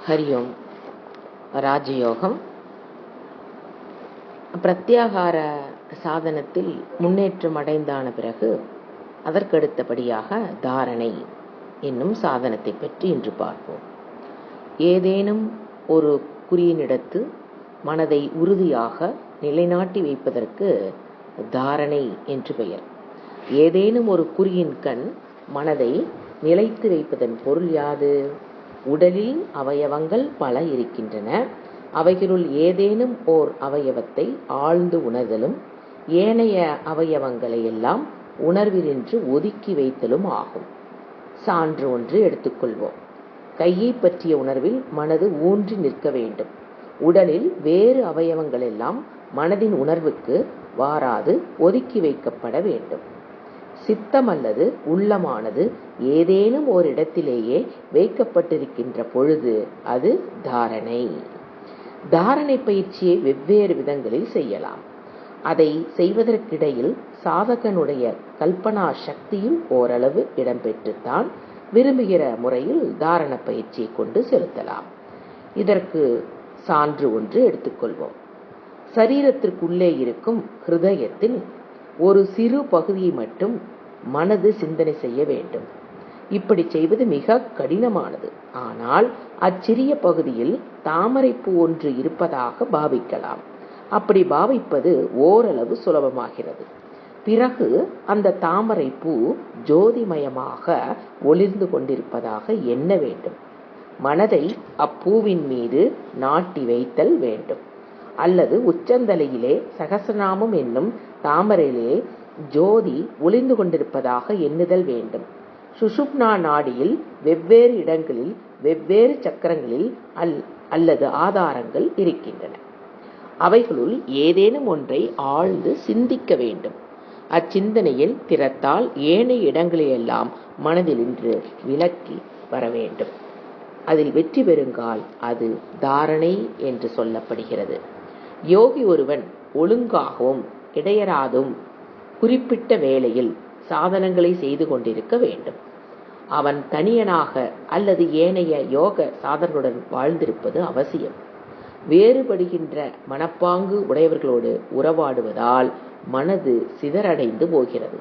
ஹரியோம். ராஜயோகம். பிரத்யாகார சாதனத்தில் முன்னேற்றம் அடைந்தான பிறகு அதற்கடுத்தபடியாக தாரணை என்னும் சாதனத்தை பற்றி இன்று பார்ப்போம். ஏதேனும் ஒரு குறியினிடத்து மனதை உறுதியாக நிலைநாட்டி வைப்பதற்கு தாரணை என்று பெயர். ஏதேனும் ஒரு குறியின் கண் மனதை நிலைத்து வைப்பதன் பொருள் யாது? உடலில் அவயவங்கள் பல இருக்கின்றன. அவைகளுள் ஏதேனும் ஓர் அவயவத்தை ஆழ்ந்து உணர்தலும் ஏனைய அவயவங்களை எல்லாம் உணர்வினின்று ஒதுக்கி வைத்தலும் ஆகும். சான்று ஒன்று எடுத்துக்கொள்வோம். கையை பற்றிய உணர்வில் மனது ஊன்றி நிற்க வேண்டும். உடலில் வேறு அவயவங்கள் எல்லாம் மனதின் உணர்வுக்கு வாராது ஒதுக்கி வைக்கப்பட வேண்டும். சித்தம் அல்லது உள்ளமானது ஏதேனும் ஒரு இடத்திலேயே வைக்கப்பட்டிருக்கின்ற பொழுது அது தாரணை. தாரணை பயிற்சியை வெவ்வேறு விதங்களில் செய்யலாம். அதை செய்வதற்கிடையில் சாதகனுடைய கல்பனா சக்தியும் ஓரளவு இடம்பெற்றுத்தான் விரும்புகிற முறையில் தாரண பயிற்சியை கொண்டு செலுத்தலாம். இதற்கு சான்று ஒன்று எடுத்துக்கொள்வோம். சரீரத்திற்குள்ளே இருக்கும் ஹிருதயத்தில் ஒரு சிறு பகுதியை மட்டும் மனது சிந்தனை செய்ய வேண்டும். இப்படி செய்வது மிக கடினமானது. ஆனால் அச்சிறிய பகுதியில் தாமரைப்பூ ஒன்று இருப்பதாக பாவிக்கலாம். அப்படி பாவிப்பது ஓரளவு சுலபமாகிறது. பிறகு அந்த தாமரைப்பூ ஜோதிமயமாக ஒளிர்ந்து கொண்டிருப்பதாக எண்ண வேண்டும். மனதை அப்பூவின் மீது நாட்டி வைத்தல் வேண்டும். அல்லது உச்சந்தலையிலே சகசநாமம் என்னும் தாமரையிலே ஜோதி ஒளிர்ந்து கொண்டிருப்பதாக எண்ணுதல் வேண்டும். சுஷுப்னா நாடியில் வெவ்வேறு இடங்களில் வெவ்வேறு சக்கரங்களில் அல்லது ஆதாரங்கள் இருக்கின்றன. அவைகளுள் ஏதேனும் ஒன்றை ஆழ்ந்து சிந்திக்க வேண்டும். அச்சிந்தனையில் திறத்தால் ஏனைய இடங்களையெல்லாம் மனதிலின்று விலக்கி வர வேண்டும். அதில் வெற்றி பெறுங்கால் அது தாரணை என்று சொல்லப்படுகிறது. யோகி ஒருவன் ஒழுங்காகவும் இடையராதும் குறிப்பிட்ட வேளையில் சாதனங்களை செய்து கொண்டிருக்க வேண்டும். அவன் தனியனாக அல்லது ஏனைய யோக சாதனையுடன் வாழ்ந்திருப்பது அவசியம். வேறுபடுகின்ற மனப்பாங்கு உடையவர்களோடு உறவாடுவதால் மனது சிதறடைந்து போகிறது.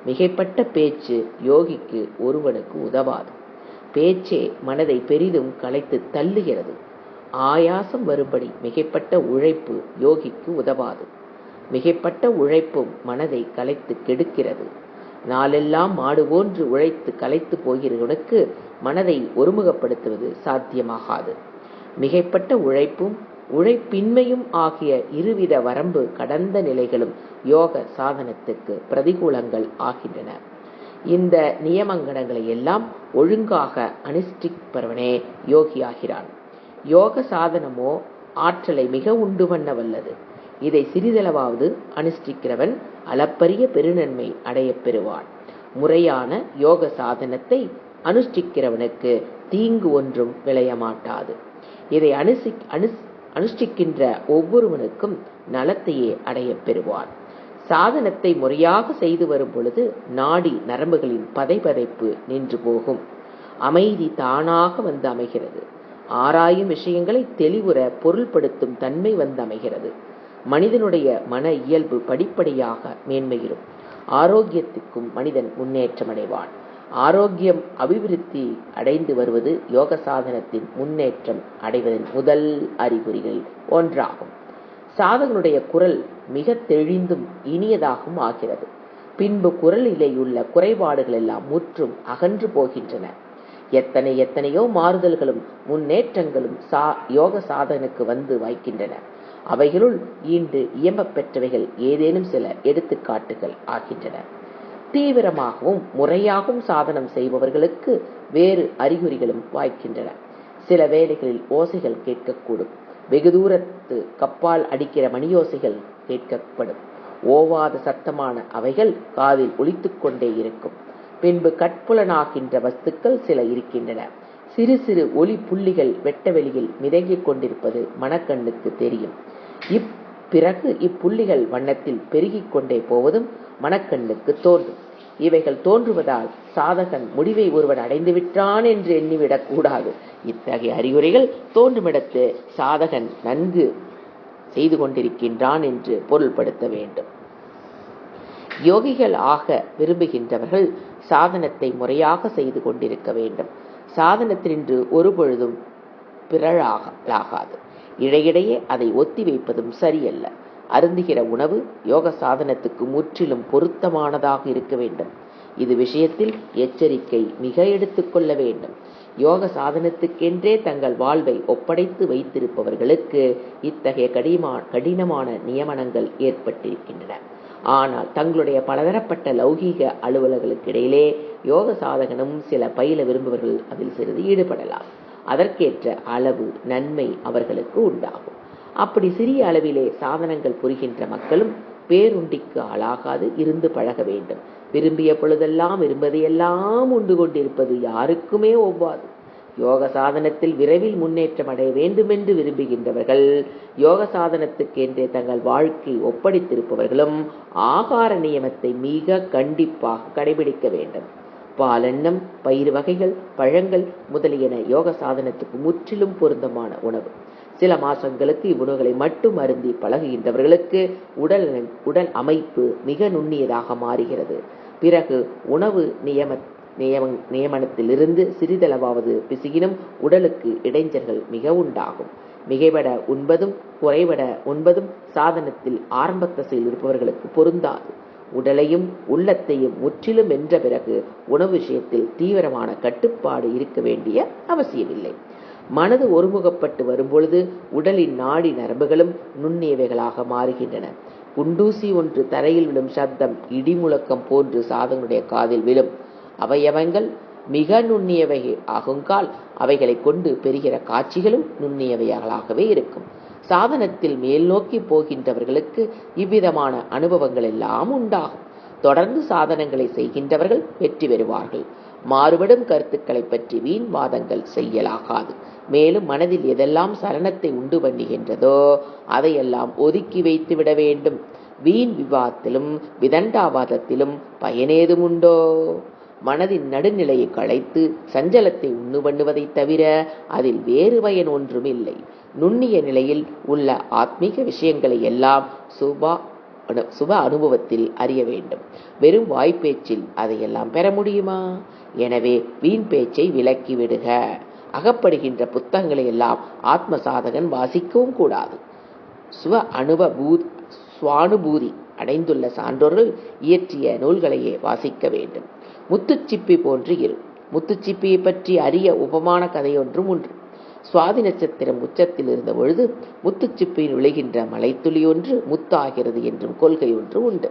மிகைப்பட்ட பேச்சு யோகிக்கு ஒருவனுக்கு உதவாது. பேச்சே மனதை பெரிதும் கலைத்து தள்ளுகிறது. ஆயாசம் வரும்படி மிகைப்பட்ட உழைப்பு யோகிக்கு உதவாது. மிகைப்பட்ட உழைப்பும் மனதை கலைத்து கெடுக்கிறது. நாளெல்லாம் மாடு போன்று உழைத்து கலைத்து போகிறவனுக்கு மனதை ஒருமுகப்படுத்துவது சாத்தியமாகாது. மிகைப்பட்ட உழைப்பும் உழைப்பின்மையும் ஆகிய இருவித வரம்பு கடந்த நிலைகளும் யோக சாதனத்துக்கு பிரதிகூலங்கள் ஆகின்றன. இந்த நியமங்கணங்களை எல்லாம் ஒழுங்காக அனுஷ்டிப்பவனே யோகியாகிறான். யோக சாதனமோ ஆற்றலை மிக உண்டு பண்ண வல்லது. இதை சிறிதளவாவது அனுஷ்டிக்கிறவன் அளப்பரிய பெருநன்மை அடைய பெறுவான். முறையான யோக சாதனத்தை அனுஷ்டிக்கிறவனுக்கு தீங்கு ஒன்றும் விளைய மாட்டாது. இதை அனுஷ்டிக்கின்ற ஒவ்வொருவனுக்கும் நலத்தையே அடைய பெறுவான். சாதனத்தை முறையாக செய்து வரும் பொழுது நாடி நரம்புகளின் பதைபதைப்பு நின்று போகும். அமைதி தானாக வந்து அமைகிறது. ஆராயும் விஷயங்களை தெளிவுற பொருள்படுத்தும் தன்மை வந்து அமைகிறது. மனிதனுடைய மன இயல்பு படிப்படியாக மேன்மையிடும். ஆரோக்கியத்துக்கும் மனிதன் முன்னேற்றம் அடைவான். ஆரோக்கியம் அபிவிருத்தி அடைந்து வருவது யோக சாதனத்தின் முன்னேற்றம் அடைவதன் முதல் அறிகுறிகள் ஒன்றாகும். சாதகனுடைய குரல் மிக தெளிந்தும் இனியதாகவும் ஆகிறது. பின்பு குரலிலேயுள்ள குறைபாடுகள் எல்லாம் முற்றும் அகன்று போகின்றன. எத்தனையோ மாறுதல்களும் முன்னேற்றங்களும் யோக சாதனுக்கு வந்து வாய்க்கின்றன. அவைகளுள் ஈண்டு இயம்பப் பெற்றவைகள் ஏதேனும் சில எடுத்துக்காட்டுகள் ஆகின்றன. தீவிரமாகவும் முறையாகவும் சாதனம் செய்பவர்களுக்கு வேறு அறிகுறிகளும் வாய்க்கின்றன. சில வேளைகளில் ஓசைகள் கேட்கக்கூடும். வெகு தூரத்து கப்பால் அடிக்கிற மணியோசைகள் கேட்கப்படும். ஓவாத சத்தமான அவைகள் காதில் ஒலித்துக் கொண்டே இருக்கும். பின்பு கட்புலனாகின்ற வஸ்துக்கள் சில இருக்கின்றன. சிறு சிறு ஒளி புள்ளிகள் வெட்ட வெளியில் மிதங்கிக் கொண்டிருப்பது மனக்கண்ணுக்கு தெரியும். பிறகு இப்புள்ளிகள் வண்ணத்தில் பெருகிக் கொண்டே போவதும் மனக்கண்ணுக்கு தோன்றும். இவைகள் தோன்றுவதால் சாதகன் முடிவை ஒருவன் அடைந்து விட்டான் என்று எண்ணிவிடக் கூடாது. இத்தகைய அறிகுறிகள் தோன்றுமிடத்து சாதகன் நன்கு செய்து கொண்டிருக்கின்றான் என்று பொருள்படுத்த வேண்டும். யோகிகள் ஆக விரும்புகின்றவர்கள் சாதனத்தை முறையாக செய்து கொண்டிருக்க வேண்டும். சாதனத்தினின்று ஒரு பொழுதும் பிறழாகாது. இடையிடையே அதை ஒத்தி வைப்பதும் சரியல்ல. அருந்துகிற உணவு யோக சாதனத்துக்கு முற்றிலும் பொருத்தமானதாக இருக்க வேண்டும். இது விஷயத்தில் எச்சரிக்கை மிக எடுத்துக்கொள்ள வேண்டும். யோக சாதனத்துக்கென்றே தங்கள் வாழ்வை ஒப்படைத்து வைத்திருப்பவர்களுக்கு இத்தகைய கடினமான நியமனங்கள் ஏற்பட்டிருக்கின்றன. ஆனால் தங்களுடைய பலதரப்பட்ட லௌகீக அலுவலர்களுக்கு இடையிலே யோக சாதகனும் சில பயில விரும்புவர்கள் அதில் சிறிது ஈடுபடலாம். அதற்கேற்ற அளவு நன்மை அவர்களுக்கு உண்டாகும். அப்படி சிறிய அளவிலே சாதனங்கள் புரிகின்ற மக்களும் பேருண்டிக்கு ஆளாகாது இருந்து பழக வேண்டும். விரும்பிய பொழுதெல்லாம் விரும்பதையெல்லாம் உண்டு கொண்டிருப்பது யாருக்குமே ஒவ்வாது. யோக சாதனத்தில் விரைவில் முன்னேற்றம் அடைய வேண்டுமென்று விரும்புகின்றவர்கள், யோக சாதனத்துக்கென்றே தங்கள் வாழ்க்கை ஒப்படைத்திருப்பவர்களும் ஆகார நியமத்தை மிக கண்டிப்பாக கடைபிடிக்க வேண்டும். பாலெண்ணம், பயிர் வகைகள், பழங்கள் முதலியன யோக சாதனத்துக்கு முற்றிலும் பொருத்தமான உணவு. சில மாசங்களுக்கு இவ்வுணவுகளை மட்டும் அருந்தி பழகுகின்றவர்களுக்கு உடல் அமைப்பு மிக நுண்ணியதாக மாறுகிறது. பிறகு உணவு நியமனத்திலிருந்து சிறிதளவாவது பிசுகினும் உடலுக்கு இடைஞ்சல்கள் மிக உண்டாகும். மிகைபட உண்பதும் குறைபட உண்பதும் சாதனத்தில் ஆரம்ப தசையில் இருப்பவர்களுக்கு பொருந்தாது. உடலையும் உள்ளத்தையும் முற்றிலும் வென்ற பிறகு உணவு விஷயத்தில் தீவிரமான கட்டுப்பாடு இருக்க வேண்டிய அவசியமில்லை. மனது ஒருமுகப்பட்டு வரும்பொழுது உடலின் நாடி நரம்புகளும் நுண்ணியவைகளாக மாறுகின்றன. குண்டூசி ஒன்று தரையில் விழும் சப்தம் இடி முழக்கம் போன்று சாதகனுடைய காதில் விழும். அவயவங்கள் மிக நுண்ணியவை ஆகுங்கால் அவைகளை கொண்டு பெறுகிற காட்சிகளும் நுண்ணியவைகளாகவே இருக்கும். சாதனத்தில் மேல் நோக்கி போகின்றவர்களுக்கு இவ்விதமான அனுபவங்கள் எல்லாம் உண்டாகும். தொடர்ந்து சாதனங்களை செய்கின்றவர்கள் வெற்றி பெறுவார்கள். மாறுபடும் கருத்துக்களை பற்றி வீண் வாதங்கள் செய்யலாகாது. மேலும் மனதில் எதெல்லாம் சலனத்தை உண்டு பண்ணுகின்றதோ அதையெல்லாம் ஒதுக்கி வைத்து விட வேண்டும். வீண் விவாதத்திலும் விதண்டாவாதத்திலும் பயனேதும் உண்டோ? மனதின் நடுநிலையை களைத்து சஞ்சலத்தை உண்டு பண்ணுவதை தவிர அதில் வேறு பயன் ஒன்றும் இல்லை. நுண்ணிய நிலையில் உள்ள ஆத்மீக விஷயங்களை எல்லாம் சுப அனுபவத்தில் அறிய வேண்டும். வெறும் வாய்ப்பேச்சில் அதையெல்லாம் பெற முடியுமா? எனவே வீண் பேச்சை விலக்கி விடுக. அகப்படுகின்ற புத்தகங்களை எல்லாம் ஆத்ம சாதகன் வாசிக்கவும் கூடாது. சுவானுபூதி அடைந்துள்ள சான்றோர்கள் இயற்றிய நூல்களையே வாசிக்க வேண்டும். முத்துச்சிப்பி போன்று இரு. முத்துச்சிப்பியை பற்றி அரிய உபமான கதையொன்றும் உண்டு. சுவாதி நட்சத்திரம் உச்சத்தில் இருந்த பொழுது முத்துச்சிப்பியில் விளைகின்ற மலைத்துளி ஒன்று முத்தாகிறது என்றும் கொள்கை ஒன்று உண்டு.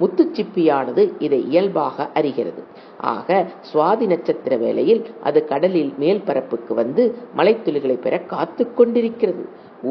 முத்துச்சிப்பியானது இதை இயல்பாக அறிகிறது. ஆக சுவாதி நட்சத்திர வேளையில் அது கடலில் மேல் பரப்புக்கு வந்து மலைத்துளிகளை பெற காத்து கொண்டிருக்கிறது.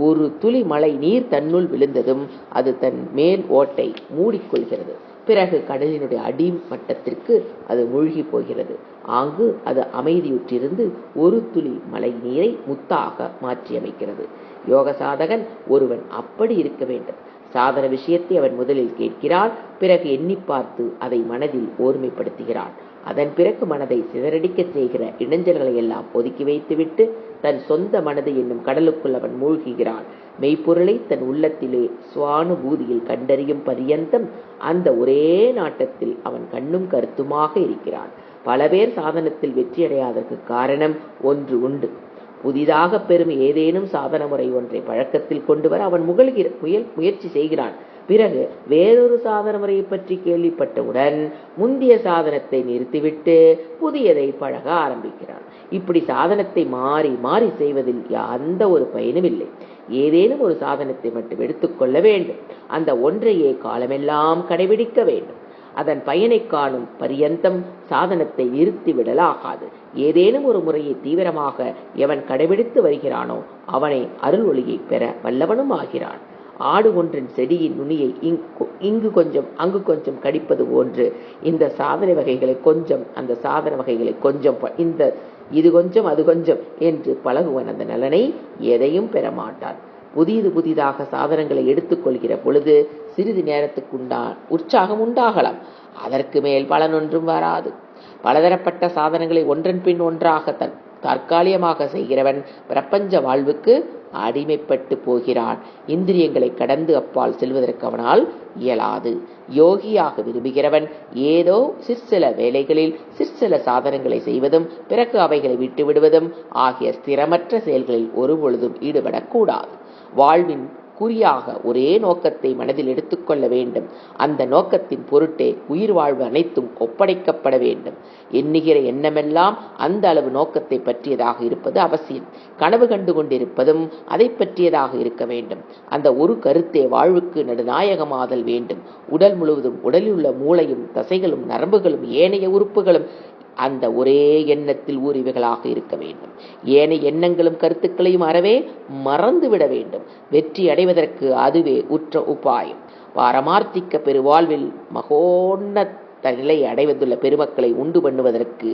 ஒரு துளி மழை நீர் தன்னுள் விழுந்ததும் அது தன் மேல் ஓட்டை மூடிக்கொள்கிறது. பிறகு கடலினுடைய அடிமட்டத்திற்கு அது மூழ்கி போகிறது. ஆங்கு அது அமைதியுற்றிருந்து ஒரு துளி மழை நீரை முத்தாக மாற்றியமைக்கிறது. யோக சாதகன் ஒருவன் அப்படி இருக்க வேண்டும். சாதன விஷயத்தை அவன் முதலில் கேட்கிறான். பிறகு எண்ணி பார்த்து அதை மனதில் ஓர்மைப்படுத்துகிறான். அதன் பிறகு மனதை சிதறடிக்க செய்கிற இடைஞ்சல்களை எல்லாம் ஒதுக்கி வைத்துவிட்டு தன் சொந்த மனது என்னும் கடலுக்குள் அவன் மூழ்குகிறான். மெய்ப்பொருளை தன் உள்ளத்திலே சுவானுபூதியில் கண்டறியும் பரியந்தம் அந்த ஒரே நாட்டத்தில் அவன் கண்ணும் கருத்துமாக இருக்கிறான். பல பேர் சாதனத்தில் வெற்றியடையாதற்கு காரணம் ஒன்று உண்டு. புதிதாக பெறும் ஏதேனும் சாதன முறை ஒன்றை பழக்கத்தில் கொண்டு வர அவன் முயற்சி செய்கிறான். பிறகு வேறொரு சாதன முறையை பற்றி கேள்விப்பட்டவுடன் முந்திய சாதனத்தை நிறுத்திவிட்டு புதியதை பழக ஆரம்பிக்கிறான். இப்படி சாதனத்தை மாறி மாறி செய்வதில் எந்த ஒரு பயனும் இல்லை. ஏதேனும் ஒரு சாதனத்தை மட்டும் எடுத்துக்கொள்ள வேண்டும். அந்த ஒன்றையே காலமெல்லாம் கடைபிடிக்க வேண்டும். அதன் பயனை காணும் பரியந்தம் சாதனத்தை நிறுத்திவிடலாகாது. ஏதேனும் ஒரு முறையை தீவிரமாக எவன் கடைபிடித்து வருகிறானோ அவனை அருள் ஒளியை பெற வல்லவனும் ஆகிறான். ஆடு ஒன்றின் செடியின் நுனியை இங்கு கொஞ்சம் அங்கு கொஞ்சம் கடிப்பது போன்று இந்த சாதனை வகைகளை கொஞ்சம் அந்த சாதன வகைகளை கொஞ்சம் இது கொஞ்சம் அது கொஞ்சம் என்று பழகுவன் அந்த நலனை எதையும் பெற மாட்டான். புதிதாக சாதனங்களை எடுத்துக்கொள்கிற பொழுது சிறிது நேரத்துக்கு உற்சாகம் உண்டாகலாம். அதற்கு மேல் பலனொன்றும் வராது. பலதரப்பட்ட சாதனங்களை ஒன்றன் பின் ஒன்றாக தற்காலிகமாக செய்கிறவன் பிரபஞ்ச வாழ்வுக்கு அடிமைப்பட்டு போகிறான். இந்திரியங்களை கடந்து அப்பால் செல்வதற்கு அவனால் இயலாது. யோகியாக விரும்புகிறவன் ஏதோ சிற்சில வேலைகளில் சிற்சில சாதனங்களை செய்வதும் பிறகு அவைகளை விட்டுவிடுவதும் ஆகிய ஸ்திரமற்ற செயல்களில் ஒருபொழுதும் ஈடுபடக்கூடாது. வாழ்வின் குறியாக ஒரே நோக்கத்தை மனதில் எடுத்துக்கொள்ள வேண்டும். அந்த நோக்கத்தின் பொருட்டே உயிர் வாழ்வு அனைத்தும் ஒப்படைக்கப்பட வேண்டும். எண்ணுகிற எண்ணமெல்லாம் அந்த அளவு நோக்கத்தை பற்றியதாக இருப்பது அவசியம். கனவு கண்டு கொண்டிருப்பதும் அதை பற்றியதாக இருக்க வேண்டும். அந்த ஒரு கருத்தே வாழ்வுக்கு நடுநாயகமாதல் வேண்டும். உடல் முழுவதும் உடலில் உள்ள மூளையும் தசைகளும் நரம்புகளும் ஏனைய உறுப்புகளும் அந்த ஒரே எண்ணத்தில் ஊறிவைகளாக இருக்க வேண்டும். ஏனைய எண்ணங்களும் கருத்துக்களையும் அறவே மறந்துவிட வேண்டும். வெற்றி அடைவதற்கு அதுவே உற்ற உபாயம். பாரமார்த்திக்க பெருவாழ்வில் மகோன்னத நிலையை அடைவதுள்ள பெருமக்களை உண்டு பண்ணுவதற்கு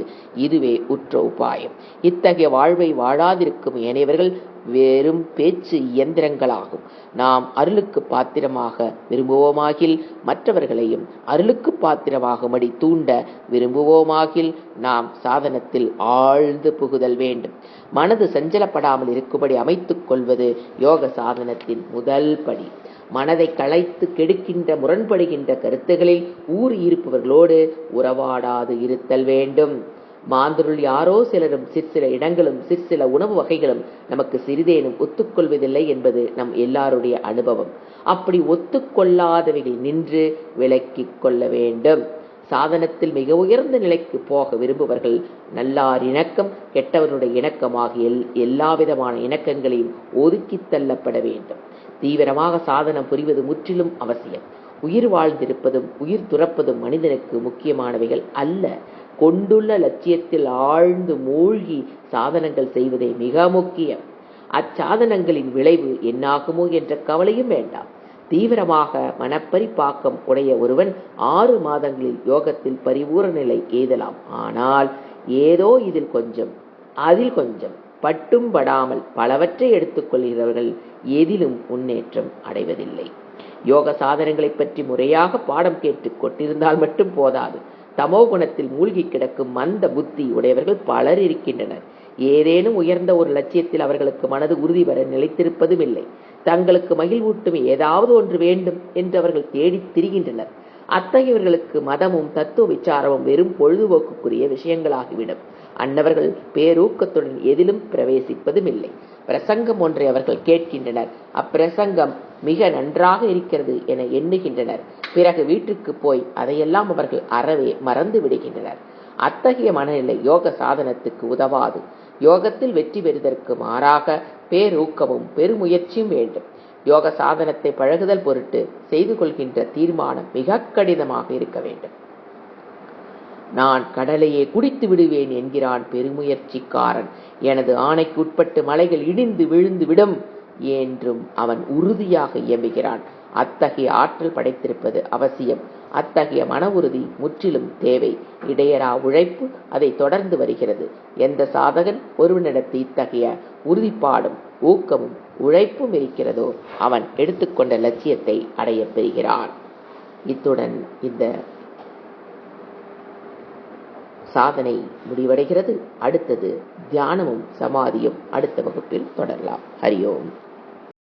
இதுவே உற்ற உபாயம். இத்தகைய வாழ்வை வாழாதிருக்கும் ஏனையவர்கள் வெறும் பேச்சு இயந்திரங்களாகும். நாம் அருளுக்கு பாத்திரமாக விரும்புவோமாகில் மற்றவர்களையும் அருளுக்கு பாத்திரமாகும்படி தூண்ட விரும்புவோமாகில் நாம் சாதனத்தில் ஆழ்ந்து புகுதல் வேண்டும். மனது சஞ்சலப்படாமல் இருக்கும்படி அமைத்துக் கொள்வது யோக சாதனத்தின் முதல் படி. மனதை களைத்து கெடுக்கின்ற முரண்படுகின்ற கருத்துகளில் இருப்பவர்களோடு உறவாடாது இருத்தல் வேண்டும். மாந்தருள் யாரோ சிலரும் சிற்சில இடங்களும் சிற்சில உணவு வகைகளும் நமக்கு சிறிதேனும் ஒத்துக்கொள்வதில்லை என்பது நம் எல்லாருடைய அனுபவம். அப்படி ஒத்துக்கொள்ளாதவைகள் நின்று விலக்கிக் கொள்ள வேண்டும். சாதனத்தில் மிக உயர்ந்த நிலைக்கு போக விரும்புவர்கள் நல்லார் இணக்கம் கெட்டவருடைய இணக்கமாகிய எல்லாவிதமான இணக்கங்களையும் ஒதுக்கி தள்ளப்பட வேண்டும். தீவிரமாக சாதனம் புரிவது முற்றிலும் அவசியம். உயிர் வாழ்ந்திருப்பதும் உயிர் துறப்பதும் மனிதனுக்கு முக்கியமானவைகள் அல்ல. கொண்டுள்ள லட்சியத்தில் ஆழ்ந்து மூழ்கி சாதனங்கள் செய்வதே மிக முக்கியம். அச்சாதனங்களின் விளைவு என்னாகுமோ என்ற கவலையும் வேண்டாம். தீவிரமாக மனப்பரிபாக்கம் உடைய ஒருவன் 6 மாதங்களில் யோகத்தில் பரிபூரண நிலை எய்தலாம். ஆனால் ஏதோ இதில் கொஞ்சம் அதில் கொஞ்சம் பட்டும் படாமல் பலவற்றை எடுத்துக்கொள்கிறவர்கள் எதிலும் முன்னேற்றம் அடைவதில்லை. யோக சாதனங்களை பற்றி முறையாக பாடம் கேட்டுக் கொண்டிருந்தால் மட்டும் போதாது. தமோ குணத்தில் மூழ்கி கிடக்கும் மந்த புத்தி உடையவர்கள் பலர் இருக்கின்றனர். ஏதேனும் உயர்ந்த ஒரு லட்சியத்தில் அவர்களுக்கு மனது உறுதி வர நிலைத்திருப்பதும் இல்லை. தங்களுக்கு மகிழ்வூட்டும் ஏதாவது ஒன்று வேண்டும் என்று அவர்கள் தேடித் திரிகின்றனர். அத்தகையவர்களுக்கு மதமும் தத்துவ விசாரமும் வெறும் பொழுதுபோக்குக்குரிய விஷயங்களாகிவிடும். அன்னவர்கள் பேரூக்கத்துடன் எதிலும் பிரவேசிப்பதும் இல்லை. பிரசங்கம் ஒன்றை அவர்கள் கேட்கின்றனர். அப்பிரசங்கம் மிக நன்றாக இருக்கிறது என எண்ணுகின்றனர். பிறகு வீட்டுக்கு போய் அதையெல்லாம் அவர்கள் அறவே மறந்து விடுகின்றனர். அத்தகைய மனநிலை யோக சாதனத்துக்கு உதவாது. யோகத்தில் வெற்றி பெறுவதற்கு மாறாக பேரூக்கமும் பெருமுயற்சியும் வேண்டும். யோக சாதனத்தை பழகுதல் பொருட்டு செய்து கொள்கின்ற தீர்மானம் மிக கடினமாக இருக்க வேண்டும். நான் கடலையே குடித்து விடுவேன் என்கிறான் பெருமுயற்சிக்காரன். எனது ஆணைக்கு உட்பட்டு மலைகள் இடிந்து விழுந்து விடும் என்றும் அவன் உறுதியாக இயம்புகிறான். அத்தகைய ஆற்றல் படைத்திருப்பது அவசியம். அத்தகைய மன உறுதி முற்றிலும் தேவை. இடையரா உழைப்பு அதை தொடர்ந்து வருகிறது. எந்த சாதகன் ஒருவனிடத்து இத்தகைய உறுதிப்பாடும் ஊக்கமும் உழைப்பும் இருக்கிறதோ அவன் எடுத்துக்கொண்ட லட்சியத்தை அடைய பெறுகிறான். இத்துடன் இந்த சாதனை முடிவடைகிறது. அடுத்தது தியானமும் சமாதியும் அடுத்த வகுப்பில் தொடரலாம். ஹரி ஓம்.